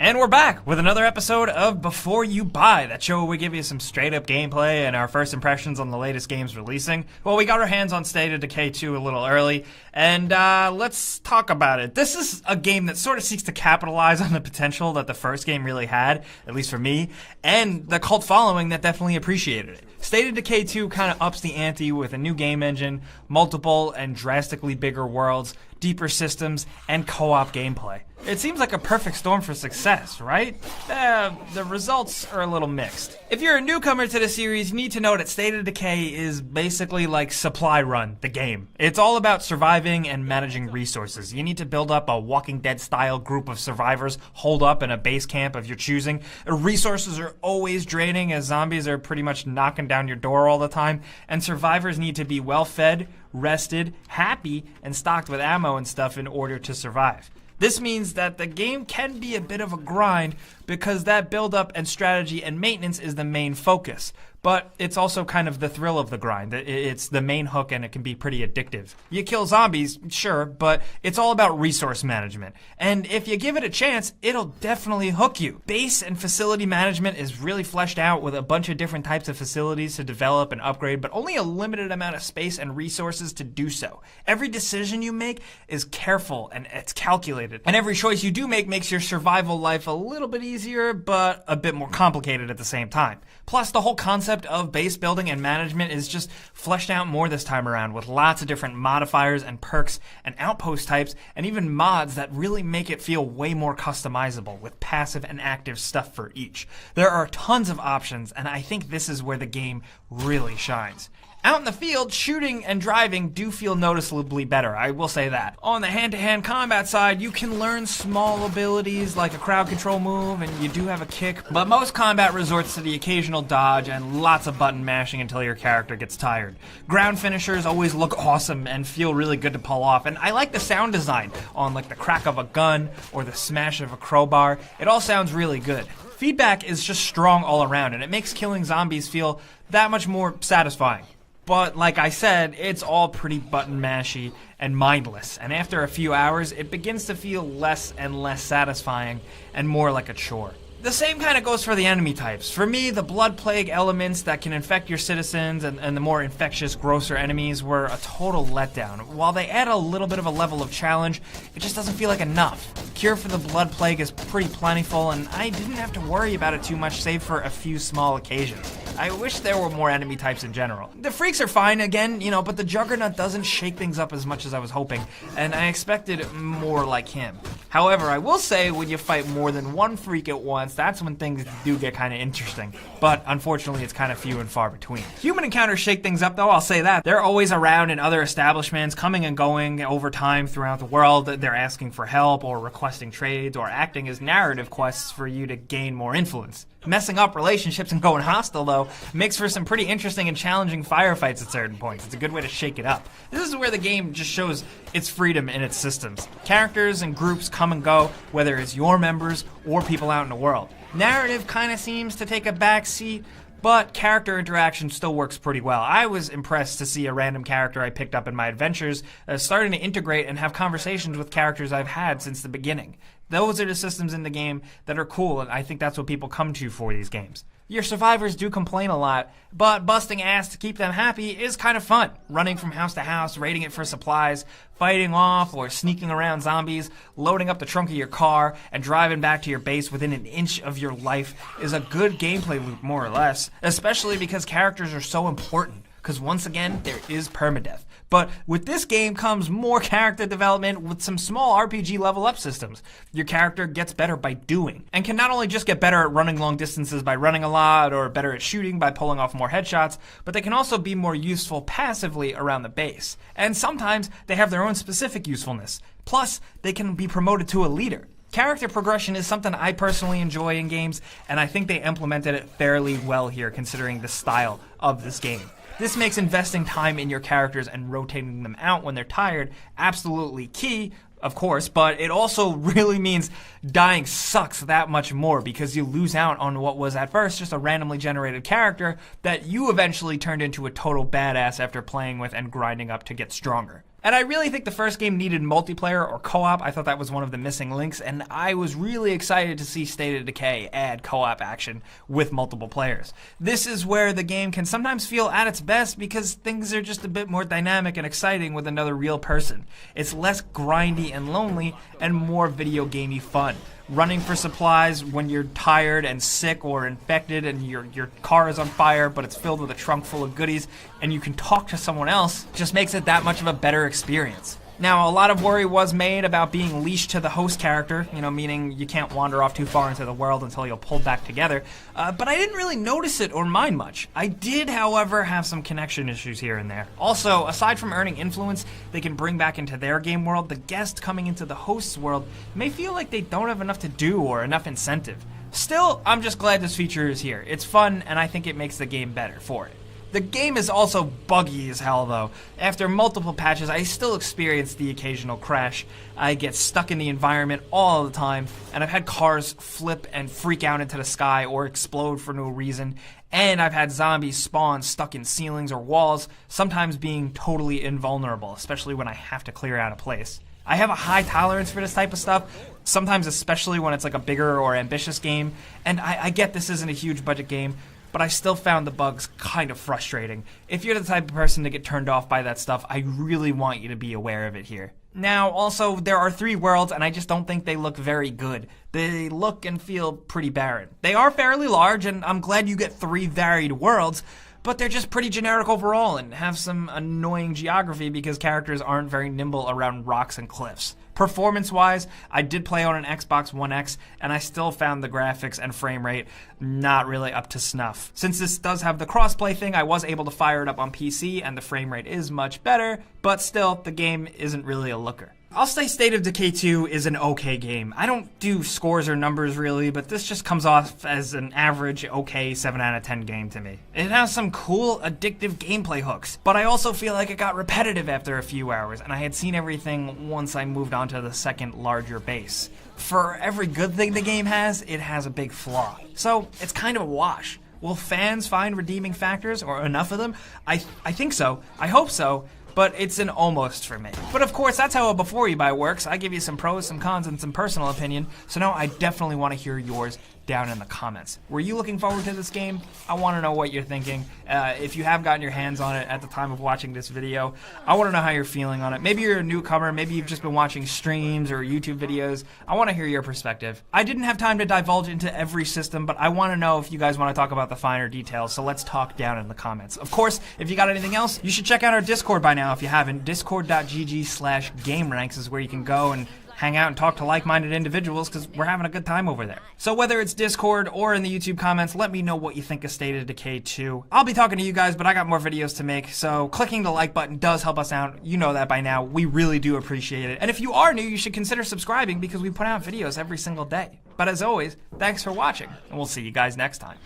And we're back with another episode of Before You Buy, that show where we give you some straight-up gameplay and our first impressions on the latest games releasing. Well, we got our hands on State of Decay 2 a little early, and let's talk about it. This is a game that sort of seeks to capitalize on the potential that the first game really had, at least for me, and the cult following that definitely appreciated it. State of Decay 2 kind of ups the ante with a new game engine, multiple and drastically bigger worlds, deeper systems, and co-op gameplay. It seems like a perfect storm for success, right? The results are a little mixed. If you're a newcomer to the series, you need to know that State of Decay is basically like Supply Run, the game. It's all about surviving and managing resources. You need to build up a Walking Dead-style group of survivors holed up in a base camp of your choosing. Resources are always draining as zombies are pretty much knocking down your door all the time, and survivors need to be well-fed, rested, happy, and stocked with ammo and stuff in order to survive. This means that the game can be a bit of a grind because that build-up and strategy and maintenance is the main focus. But it's also kind of the thrill of the grind. It's the main hook and it can be pretty addictive. You kill zombies, sure, but it's all about resource management. And if you give it a chance, it'll definitely hook you. Base and facility management is really fleshed out with a bunch of different types of facilities to develop and upgrade, but only a limited amount of space and resources to do so. Every decision you make is careful and it's calculated. And every choice you do make makes your survival life a little bit easier, but a bit more complicated at the same time. Plus, the whole concept of base building and management is just fleshed out more this time around with lots of different modifiers and perks and outpost types and even mods that really make it feel way more customizable with passive and active stuff for each. There are tons of options, and I think this is where the game really shines. Out in the field, shooting and driving do feel noticeably better, I will say that. On the hand-to-hand combat side, you can learn small abilities like a crowd control move, and you do have a kick, but most combat resorts to the occasional dodge and lots of button mashing until your character gets tired. Ground finishers always look awesome and feel really good to pull off, and I like the sound design on like the crack of a gun or the smash of a crowbar. It all sounds really good. Feedback is just strong all around, and it makes killing zombies feel that much more satisfying. But like I said, it's all pretty button mashy and mindless, and after a few hours, it begins to feel less and less satisfying and more like a chore. The same kind of goes for the enemy types. For me, the blood plague elements that can infect your citizens and the more infectious, grosser enemies were a total letdown. While they add a little bit of a level of challenge, it just doesn't feel like enough. Cure for the blood plague is pretty plentiful, and I didn't have to worry about it too much save for a few small occasions. I wish there were more enemy types in general. The freaks are fine again, but the Juggernaut doesn't shake things up as much as I was hoping, and I expected more like him. However, I will say when you fight more than one freak at once, that's when things do get kind of interesting. But unfortunately, it's kind of few and far between. Human encounters shake things up though, I'll say that. They're always around in other establishments, coming and going over time throughout the world. They're asking for help or requesting trades or acting as narrative quests for you to gain more influence. Messing up relationships and going hostile, though, makes for some pretty interesting and challenging firefights at certain points. It's a good way to shake it up. This is where the game just shows its freedom in its systems. Characters and groups come and go, whether it's your members or people out in the world. Narrative kind of seems to take a back seat, but character interaction still works pretty well. I was impressed to see a random character I picked up in my adventures starting to integrate and have conversations with characters I've had since the beginning. Those are the systems in the game that are cool, and I think that's what people come to for these games. Your survivors do complain a lot, but busting ass to keep them happy is kind of fun. Running from house to house, raiding it for supplies, fighting off or sneaking around zombies, loading up the trunk of your car, and driving back to your base within an inch of your life is a good gameplay loop, more or less, especially because characters are so important. Because once again, there is permadeath. But with this game comes more character development with some small RPG level up systems. Your character gets better by doing, and can not only just get better at running long distances by running a lot, or better at shooting by pulling off more headshots, but they can also be more useful passively around the base. And sometimes they have their own specific usefulness. Plus, they can be promoted to a leader. Character progression is something I personally enjoy in games, and I think they implemented it fairly well here considering the style of this game. This makes investing time in your characters and rotating them out when they're tired absolutely key, of course, but it also really means dying sucks that much more because you lose out on what was at first just a randomly generated character that you eventually turned into a total badass after playing with and grinding up to get stronger. And I really think the first game needed multiplayer or co-op. I thought that was one of the missing links, and I was really excited to see State of Decay add co-op action with multiple players. This is where the game can sometimes feel at its best because things are just a bit more dynamic and exciting with another real person. It's less grindy and lonely and more video gamey fun. Running for supplies when you're tired and sick or infected and your car is on fire but it's filled with a trunk full of goodies and you can talk to someone else just makes it that much of a better experience. Now, a lot of worry was made about being leashed to the host character, meaning you can't wander off too far into the world until you're pulled back together, but I didn't really notice it or mind much. I did, however, have some connection issues here and there. Also, aside from earning influence they can bring back into their game world, the guest coming into the host's world may feel like they don't have enough to do or enough incentive. Still, I'm just glad this feature is here. It's fun, and I think it makes the game better for it. The game is also buggy as hell, though. After multiple patches, I still experience the occasional crash. I get stuck in the environment all the time, and I've had cars flip and freak out into the sky or explode for no reason. And I've had zombies spawn stuck in ceilings or walls, sometimes being totally invulnerable, especially when I have to clear out a place. I have a high tolerance for this type of stuff, sometimes especially when it's like a bigger or ambitious game, and I get this isn't a huge budget game, but I still found the bugs kind of frustrating. If you're the type of person to get turned off by that stuff, I really want you to be aware of it here. Now, also, there are 3 worlds, and I just don't think they look very good. They look and feel pretty barren. They are fairly large, and I'm glad you get 3 varied worlds, but they're just pretty generic overall and have some annoying geography because characters aren't very nimble around rocks and cliffs. Performance-wise, I did play on an Xbox One X, and I still found the graphics and frame rate not really up to snuff. Since this does have the crossplay thing, I was able to fire it up on PC, and the frame rate is much better, but still, the game isn't really a looker. I'll say State of Decay 2 is an okay game. I don't do scores or numbers really, but this just comes off as an average okay 7 out of 10 game to me. It has some cool, addictive gameplay hooks, but I also feel like it got repetitive after a few hours, and I had seen everything once I moved on to the second larger base. For every good thing the game has, it has a big flaw. So, it's kind of a wash. Will fans find redeeming factors, or enough of them? I think so. I hope so. But it's an almost for me. But of course, that's how a Before You Buy works. I give you some pros, some cons, and some personal opinion, so now I definitely want to hear yours down in the comments. Were you looking forward to this game? I want to know what you're thinking. If you have gotten your hands on it at the time of watching this video, I want to know how you're feeling on it. Maybe you're a newcomer, maybe you've just been watching streams or YouTube videos. I want to hear your perspective. I didn't have time to divulge into every system, but I want to know if you guys want to talk about the finer details, so let's talk down in the comments. Of course, if you got anything else, you should check out our Discord by now if you haven't. Discord.gg/GameRanks is where you can go and hang out and talk to like-minded individuals because we're having a good time over there. So whether it's Discord or in the YouTube comments, let me know what you think of State of Decay 2. I'll be talking to you guys, but I got more videos to make, so clicking the like button does help us out. You know that by now. We really do appreciate it. And if you are new, you should consider subscribing because we put out videos every single day. But as always, thanks for watching, and we'll see you guys next time.